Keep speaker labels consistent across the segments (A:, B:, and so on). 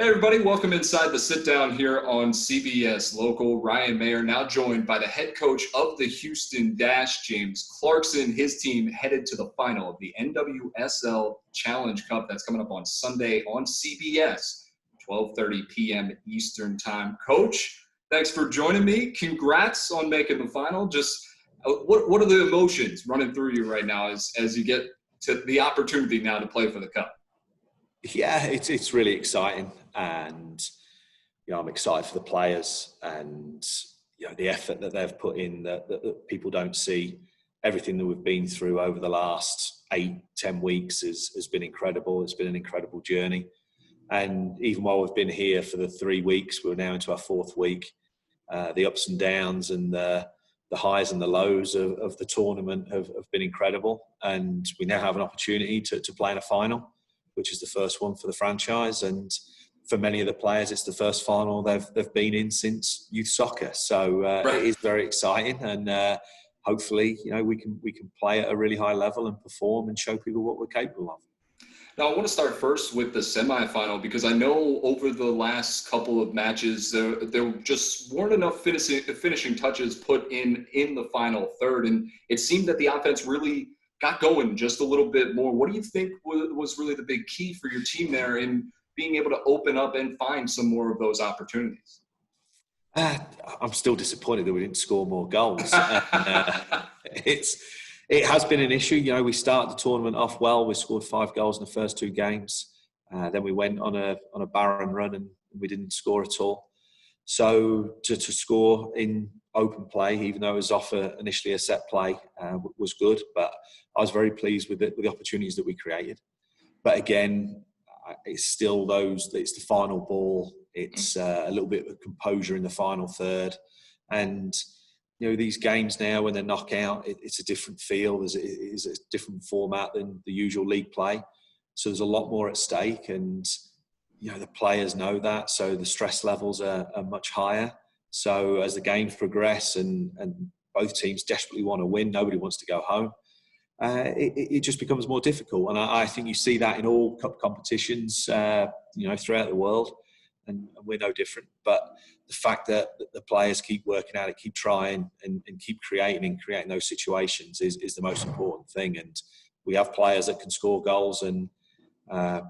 A: Hey everybody, welcome inside the sit down here on CBS Local. Ryan Mayer now joined by the head coach of the Houston Dash, James Clarkson. His team headed to the final of the NWSL Challenge Cup. That's coming up on Sunday on CBS, 12:30 p.m. Eastern Time. Coach, thanks for joining me. Congrats on making the final. Just what are the emotions running through you right now as you get to the opportunity now to play for the Cup?
B: Yeah, it's really exciting, and I'm excited for the players and the effort that they've put in that people don't see. Everything that we've been through over the last 8-10 weeks has been incredible. It's been an incredible journey, and even while we've been here for the 3 weeks, we're now into our 4th week. The ups and downs and the highs and the lows of the tournament have been incredible, and we now have an opportunity to play in a final, which is the first one for the franchise, and for many of the players, it's the first final they've been in since youth soccer. So It is very exciting, and hopefully, we can play at a really high level and perform and show people what we're capable of.
A: Now, I want to start first with the semifinal, because I know over the last couple of matches, there just weren't enough finishing touches put in the final third, and it seemed that the offense really got going just a little bit more. What do you think was really the big key for your team there in being able to open up and find some more of those opportunities?
B: I'm still disappointed that we didn't score more goals. It has been an issue. We started the tournament off well. We scored 5 goals in the first 2 games. Then we went on a barren run and we didn't score at all. So to score in open play, even though it was off initially a set play, was good. But I was very pleased with the opportunities that we created. But again, it's still it's the final ball. It's a little bit of composure in the final third. And, these games now when they're knockout, it's a different feel. It's a different format than the usual league play. So there's a lot more at stake, and, the players know that. So the stress levels are much higher. So as the games progress and both teams desperately want to win, nobody wants to go home, it just becomes more difficult. And I think you see that in all cup competitions, throughout the world, and we're no different. But the fact that the players keep working at it, keep trying and keep creating those situations is the most important thing. And we have players that can score goals, and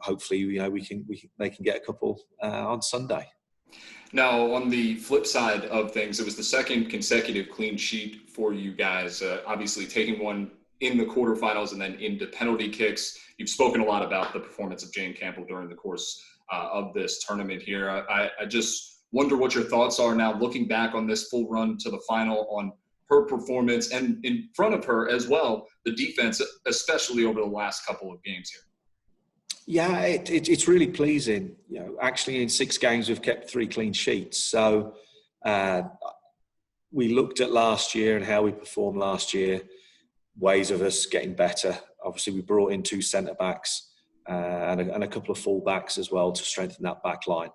B: hopefully, they can get a couple on Sunday.
A: Now, on the flip side of things, it was the 2nd consecutive clean sheet for you guys, obviously taking one in the quarterfinals and then into penalty kicks. You've spoken a lot about the performance of Jane Campbell during the course of this tournament here. I just wonder what your thoughts are now, looking back on this full run to the final, on her performance, and in front of her as well, the defense, especially over the last couple of games here.
B: Yeah, it's really pleasing. Actually in 6 games, we've kept 3 clean sheets. So we looked at last year and how we performed last year, ways of us getting better. Obviously, we brought in 2 centre-backs and a couple of full-backs as well to strengthen that back line.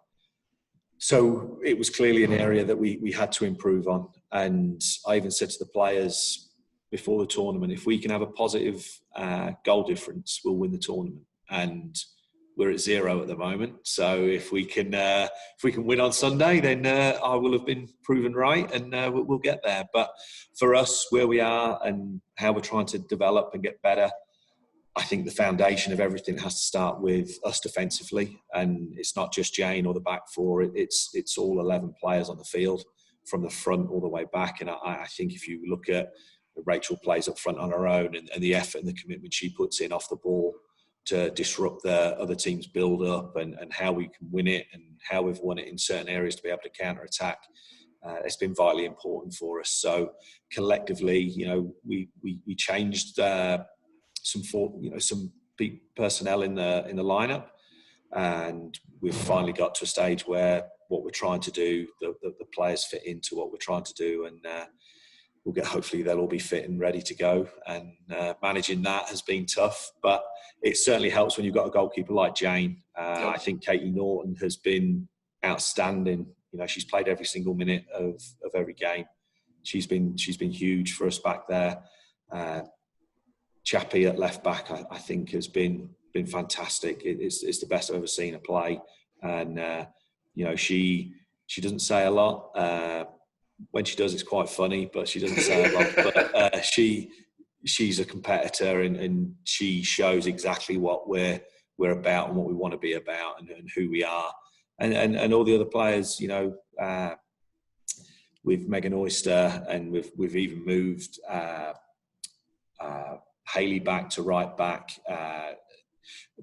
B: So it was clearly an area that we had to improve on. And I even said to the players before the tournament, if we can have a positive goal difference, we'll win the tournament. And we're at 0 at the moment. So if we can win on Sunday, then I will have been proven right, and we'll get there. But for us, where we are and how we're trying to develop and get better, I think the foundation of everything has to start with us defensively. And it's not just Jane or the back 4. It's all 11 players on the field, from the front all the way back. And I think if you look at Rachel plays up front on her own, and the effort and the commitment she puts in off the ball to disrupt the other team's build-up, and how we can win it and how we've won it in certain areas to be able to counter-attack, it's been vitally important for us. So collectively, we changed some big personnel in the lineup, and we've finally got to a stage where what we're trying to do, the players fit into what we're trying to do, and hopefully they'll all be fit and ready to go. And managing that has been tough, but it certainly helps when you've got a goalkeeper like Jane. I think Katie Norton has been outstanding. She's played every single minute of every game. She's been huge for us back there. Chappie at left back, I think, has been fantastic. It's the best I've ever seen her play. And she doesn't say a lot. When she does, it's quite funny, but she doesn't say a lot. But she's a competitor, and she shows exactly what we're about and what we want to be about, and who we are. And all the other players, with Megan Oyster, and we've even moved Hayley back to right back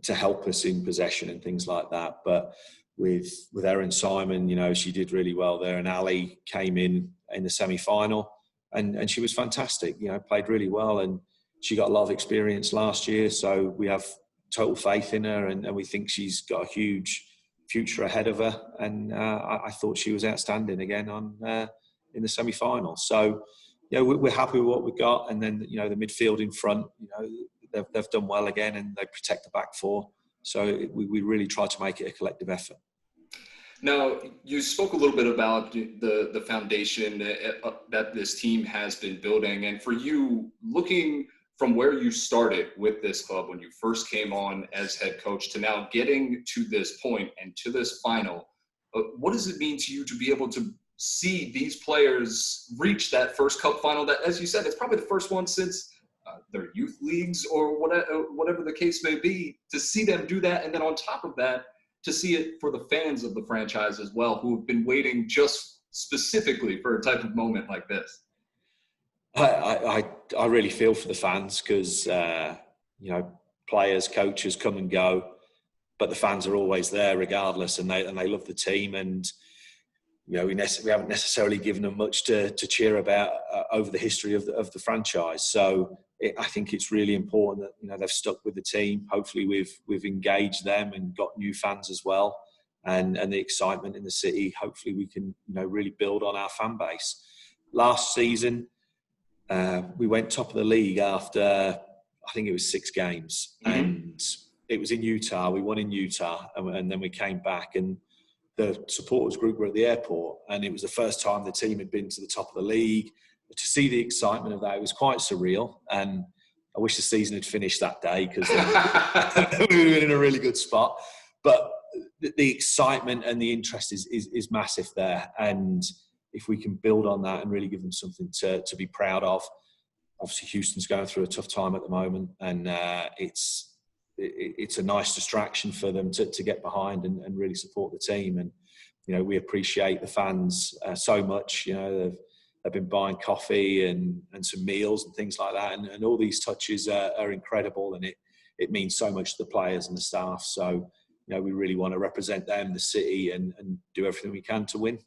B: to help us in possession and things like that. But with Erin Simon, she did really well there, and Ali came in the semi-final, and she was fantastic. Played really well, and she got a lot of experience last year. So we have total faith in her, and we think she's got a huge future ahead of her. And I thought she was outstanding again in the semi-final. So we're happy with what we've got, and then the midfield in front, they've done well again, and they protect the back four. So we really try to make it a collective effort.
A: Now, you spoke a little bit about the foundation that this team has been building, and for you, looking from where you started with this club when you first came on as head coach to now getting to this point and to this final, what does it mean to you to be able to see these players reach that first cup final that, as you said, it's probably the first one since their youth leagues or whatever the case may be, to see them do that, and then on top of that, to see it for the fans of the franchise as well, who have been waiting just specifically for a type of moment like this?
B: I really feel for the fans, because players, coaches come and go, but the fans are always there regardless, and they love the team. And we haven't necessarily given them much to cheer about over the history of the franchise. So I think it's really important that they've stuck with the team. Hopefully we've engaged them and got new fans as well, and the excitement in the city. Hopefully we can really build on our fan base. Last season we went top of the league after, I think it was 6 games, and it was in Utah. We won in Utah, and then we came back, and the supporters group were at the airport, and it was the first time the team had been to the top of the league. To see the excitement of that, it was quite surreal, and I wish the season had finished that day, because we would have been in a really good spot. But the excitement and the interest is massive there, and if we can build on that and really give them something to be proud of. Obviously, Houston's going through a tough time at the moment, and it's a nice distraction for them to get behind and really support the team. And we appreciate the fans so much. They've been buying coffee and some meals and things like that, and all these touches are incredible, and it means so much to the players and the staff. So we really want to represent them, the city, and do everything we can to win.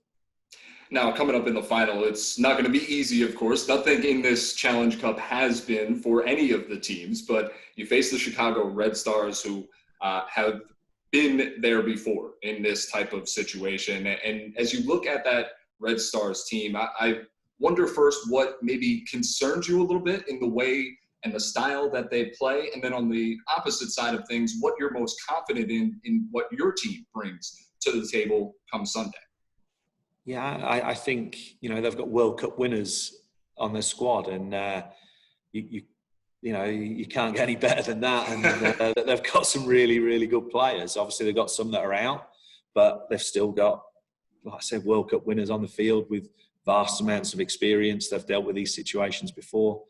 A: Now, coming up in the final, it's not going to be easy, of course. Nothing in this Challenge Cup has been for any of the teams, but you face the Chicago Red Stars, who have been there before in this type of situation. And as you look at that Red Stars team, I wonder first what maybe concerns you a little bit in the way and the style that they play, and then on the opposite side of things, what you're most confident in what your team brings to the table come Sunday.
B: Yeah, I think they've got World Cup winners on their squad, and you can't get any better than that. And they've got some really, really good players. Obviously, they've got some that are out, but they've still got, like I said, World Cup winners on the field with vast amounts of experience. They've dealt with these situations before,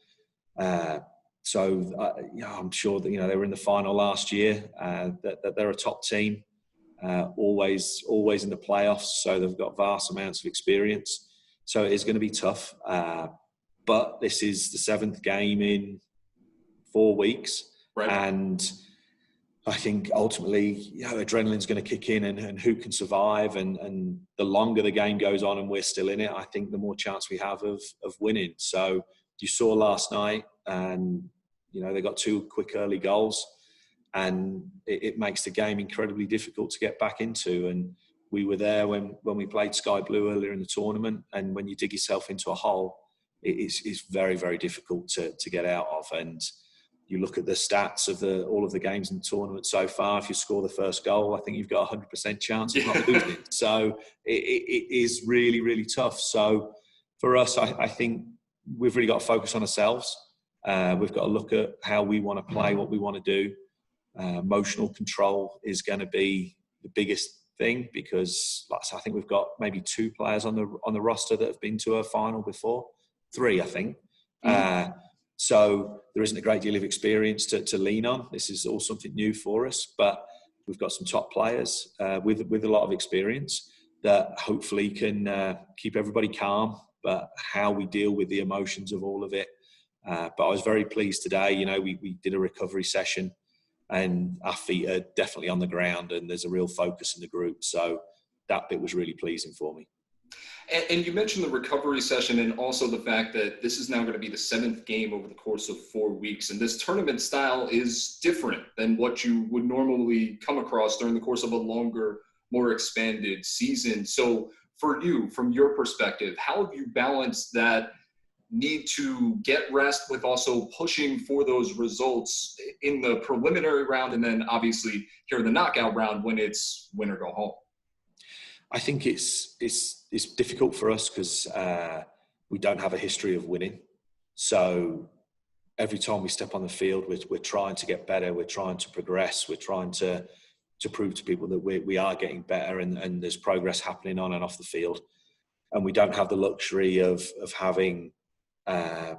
B: so I'm sure that they were in the final last year. That they're a top team. Always in the playoffs, so they've got vast amounts of experience. So it is going to be tough. But this is the 7th game in 4 weeks,
A: right.
B: And I think ultimately, adrenaline's going to kick in, and who can survive. And the longer the game goes on and we're still in it, I think the more chance we have of winning. So you saw last night, and they got 2 quick early goals. And it makes the game incredibly difficult to get back into. And we were there when we played Sky Blue earlier in the tournament. And when you dig yourself into a hole, it's very, very difficult to get out of. And you look at the stats of all of the games in the tournament so far. If you score the first goal, I think you've got a 100% chance of not losing. So it is really, really tough. So for us, I think we've really got to focus on ourselves. We've got to look at how we want to play, what we want to do. Emotional control is going to be the biggest thing because, like I said, I think we've got maybe 2 players on the roster that have been to a final before. 3, I think. So there isn't a great deal of experience to lean on. This is all something new for us, but we've got some top players with a lot of experience that hopefully can keep everybody calm, but how we deal with the emotions of all of it. But I was very pleased today. You know, we did a recovery session and our feet are definitely on the ground and there's a real focus in the group. So that bit was really pleasing for me.
A: And you mentioned the recovery session and also the fact that this is now going to be the 7th game over the course of 4 weeks. And this tournament style is different than what you would normally come across during the course of a longer, more expanded season. So for you, from your perspective, how have you balanced that need to get rest with also pushing for those results in the preliminary round and then obviously here in the knockout round when it's win or go home?
B: I think it's difficult for us because we don't have a history of winning. So every time we step on the field, we're trying to get better. We're trying to progress. We're trying to prove to people that we are getting better and there's progress happening on and off the field. And we don't have the luxury of having a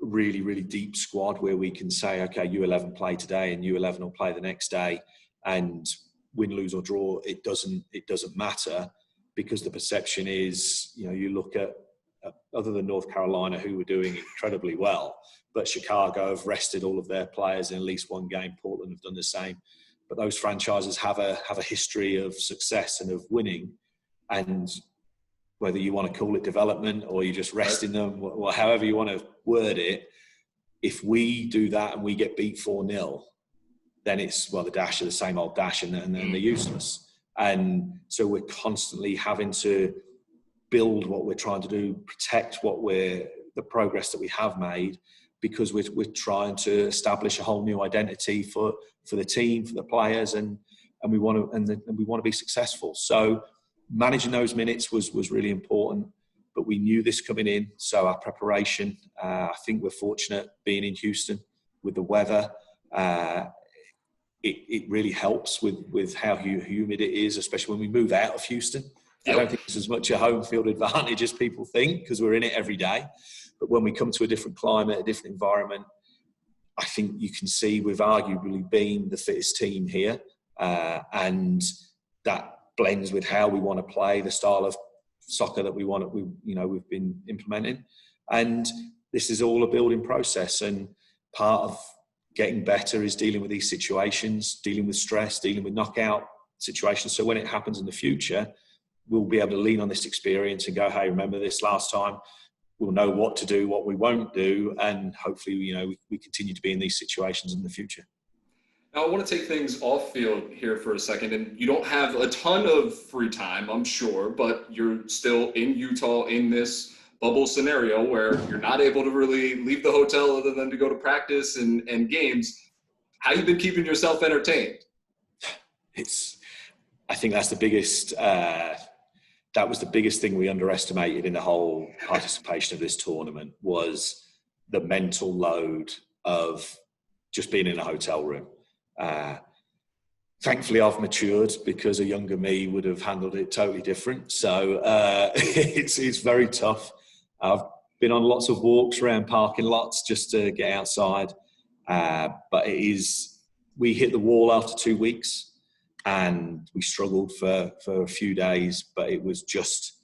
B: really, really deep squad where we can say, okay, U11 play today and U11 will play the next day. And win, lose or draw, it doesn't matter because the perception is, you know, you look at other than North Carolina who were doing incredibly well, but Chicago have rested all of their players in at least one game. Portland have done the same, but those franchises have a history of success and of winning, and whether you want to call it development or you just resting them, or however you want to word it, if we do that and we get beat 4-0, then it's, well, the Dash are the same old Dash and they're useless. And so we're constantly having to build what we're trying to do, protect the progress that we have made, because we're trying to establish a whole new identity for the team, for the players, and we want to be successful. So managing those minutes was really important, but we knew this coming in. So our preparation, I think we're fortunate being in Houston with the weather. It really helps with how humid it is, especially when we move out of Houston. Yep. I don't think it's as much a home field advantage as people think because we're in it every day. But when we come to a different climate, a different environment, I think you can see we've arguably been the fittest team here. And that blends with how we want to play, the style of soccer that we've been implementing. And this is all a building process, and part of getting better is dealing with these situations, dealing with stress, dealing with knockout situations. So when it happens in the future, we'll be able to lean on this experience and go, hey, remember this last time? We'll know what to do, what we won't do, and hopefully, we continue to be in these situations in the future.
A: Now, I want to take things off field here for a second, and you don't have a ton of free time, I'm sure, but you're still in Utah in this bubble scenario where you're not able to really leave the hotel other than to go to practice and games. How you been keeping yourself entertained?
B: I think that's the biggest, that was the biggest thing we underestimated in the whole participation of this tournament, was the mental load of just being in a hotel room. Thankfully, I've matured because a younger me would have handled it totally different. So it's very tough. I've been on lots of walks around parking lots just to get outside. But we hit the wall after 2 weeks and we struggled for a few days, but it was just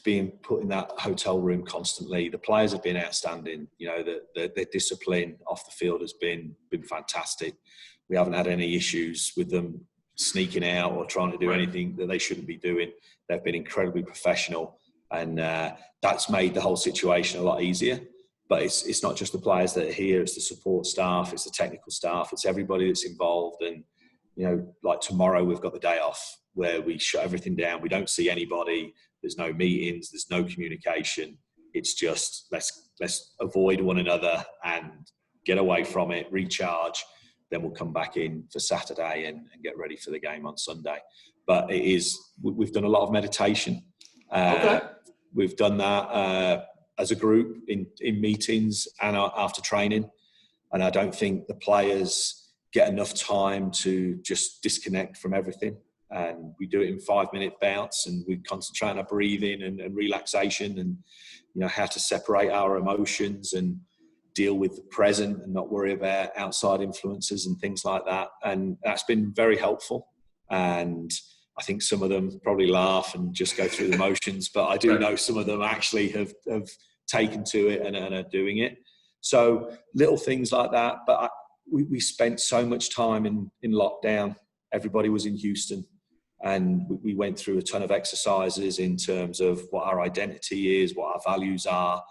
B: being put in that hotel room constantly. The players have been outstanding. Their discipline off the field has been fantastic. We haven't had any issues with them sneaking out or trying to do anything that they shouldn't be doing. They've been incredibly professional, and that's made the whole situation a lot easier. But it's not just the players that are here, it's the support staff, it's the technical staff, it's everybody that's involved. And, like tomorrow we've got the day off where we shut everything down. We don't see anybody. There's no meetings, there's no communication. It's just let's avoid one another and get away from it, recharge. Then we'll come back in for Saturday and get ready for the game on Sunday. But we've done a lot of meditation.
A: Okay.
B: We've done that as a group in meetings and after training. And I don't think the players get enough time to just disconnect from everything. and we do it in 5-minute bouts, and we concentrate on our breathing and relaxation, and how to separate our emotions and deal with the present and not worry about outside influences and things like that. And that's been very helpful. And I think some of them probably laugh and just go through the motions, but I do know some of them actually have taken to it and are doing it. So little things like that. But we spent so much time in lockdown. Everybody was in Houston, and we went through a ton of exercises in terms of what our identity is, what our values are.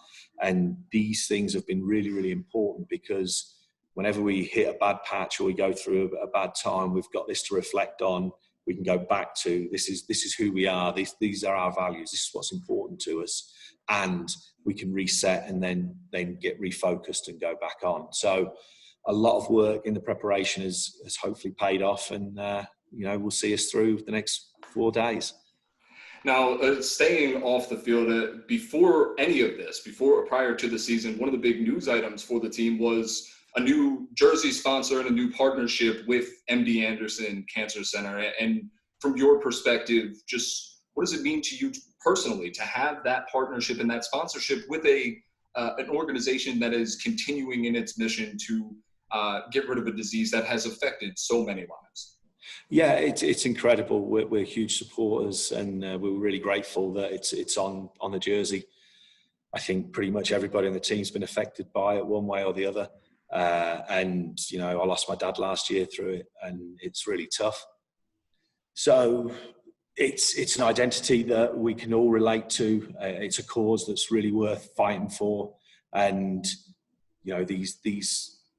B: And these things have been really, really important, because whenever we hit a bad patch or we go through a bad time, we've got this to reflect on. We can go back to this is who we are. These are our values. This is what's important to us, and we can reset and then get refocused and go back on. So a lot of work in the preparation has hopefully paid off, and we'll see us through the next 4 days.
A: Now, staying off the field, before any of this, prior to the season, one of the big news items for the team was a new jersey sponsor and a new partnership with MD Anderson Cancer Center. And from your perspective, just what does it mean to you personally to have that partnership and that sponsorship with an organization that is continuing in its mission to get rid of a disease that has affected so many lives?
B: Yeah, it's incredible. We're huge supporters, and we're really grateful that it's on the jersey. I think pretty much everybody on the team's been affected by it one way or the other. And I lost my dad last year through it, and it's really tough. So it's an identity that we can all relate to. It's a cause that's really worth fighting for, and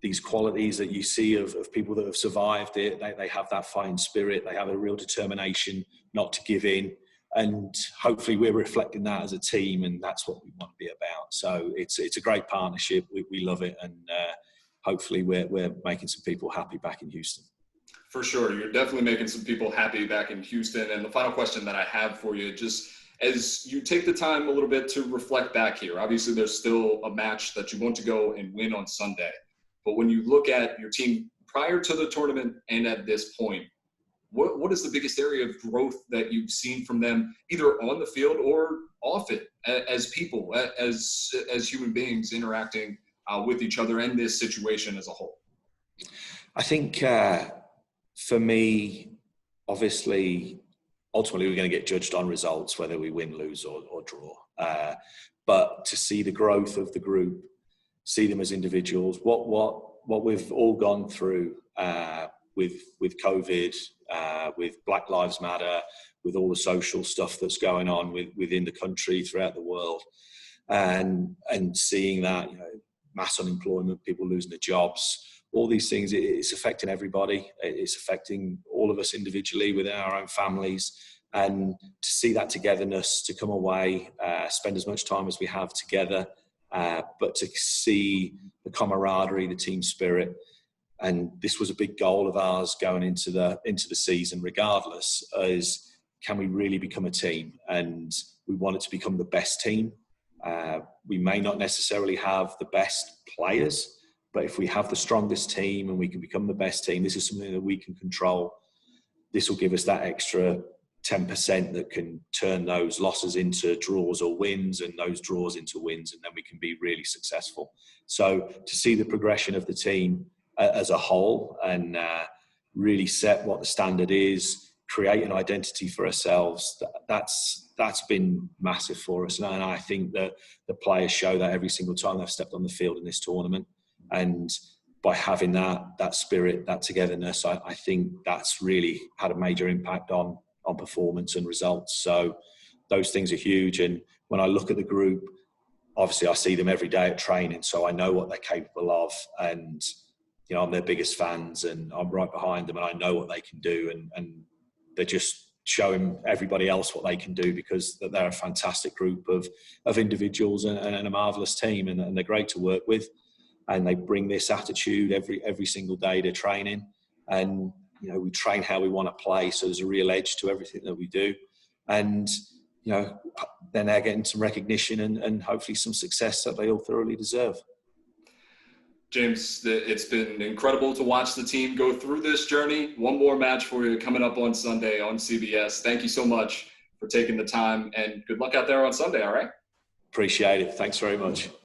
B: these qualities that you see of people that have survived it, they have that fighting spirit. They have a real determination not to give in. And hopefully we're reflecting that as a team, and that's what we want to be about. So it's a great partnership. We love it. And hopefully we're making some people happy back in Houston.
A: For sure. You're definitely making some people happy back in Houston. And the final question that I have for you, just as you take the time a little bit to reflect back here, obviously there's still a match that you want to go and win on Sunday. But when you look at your team prior to the tournament and at this point, what is the biggest area of growth that you've seen from them, either on the field or off it, as people, as human beings interacting with each other and this situation as a whole?
B: I think for me, obviously, ultimately we're going to get judged on results, whether we win, lose or draw. But to see the growth of the group, see them as individuals, what we've all gone through with COVID, with Black Lives Matter, with all the social stuff that's going on within the country, throughout the world, and seeing that, mass unemployment, people losing their jobs, all these things, it's affecting everybody. It's affecting all of us individually within our own families. And to see that togetherness, to come away, spend as much time as we have together, but to see the camaraderie, the team spirit. And this was a big goal of ours going into the season, regardless, is can we really become a team? And we wanted to become the best team. We may not necessarily have the best players, but if we have the strongest team and we can become the best team, this is something that we can control. This will give us that extra 10% that can turn those losses into draws or wins, and those draws into wins, and then we can be really successful. So to see the progression of the team as a whole, and really set what the standard is, create an identity for ourselves, that's been massive for us. And I think that the players show that every single time they've stepped on the field in this tournament. And by having that spirit, that togetherness, I think that's really had a major impact on performance and results. So those things are huge. And when I look at the group, obviously I see them every day at training, so I know what they're capable of. And I'm their biggest fans, and I'm right behind them, and I know what they can do. And they're just showing everybody else what they can do, because they're a fantastic group of individuals and a marvellous team, and they're great to work with. And they bring this attitude every single day to training. And, we train how we want to play. So there's a real edge to everything that we do. And, then they're getting some recognition and hopefully some success that they all thoroughly deserve.
A: James, it's been incredible to watch the team go through this journey. One more match for you coming up on Sunday on CBS. Thank you so much for taking the time, and good luck out there on Sunday, all right?
B: Appreciate it. Thanks very much.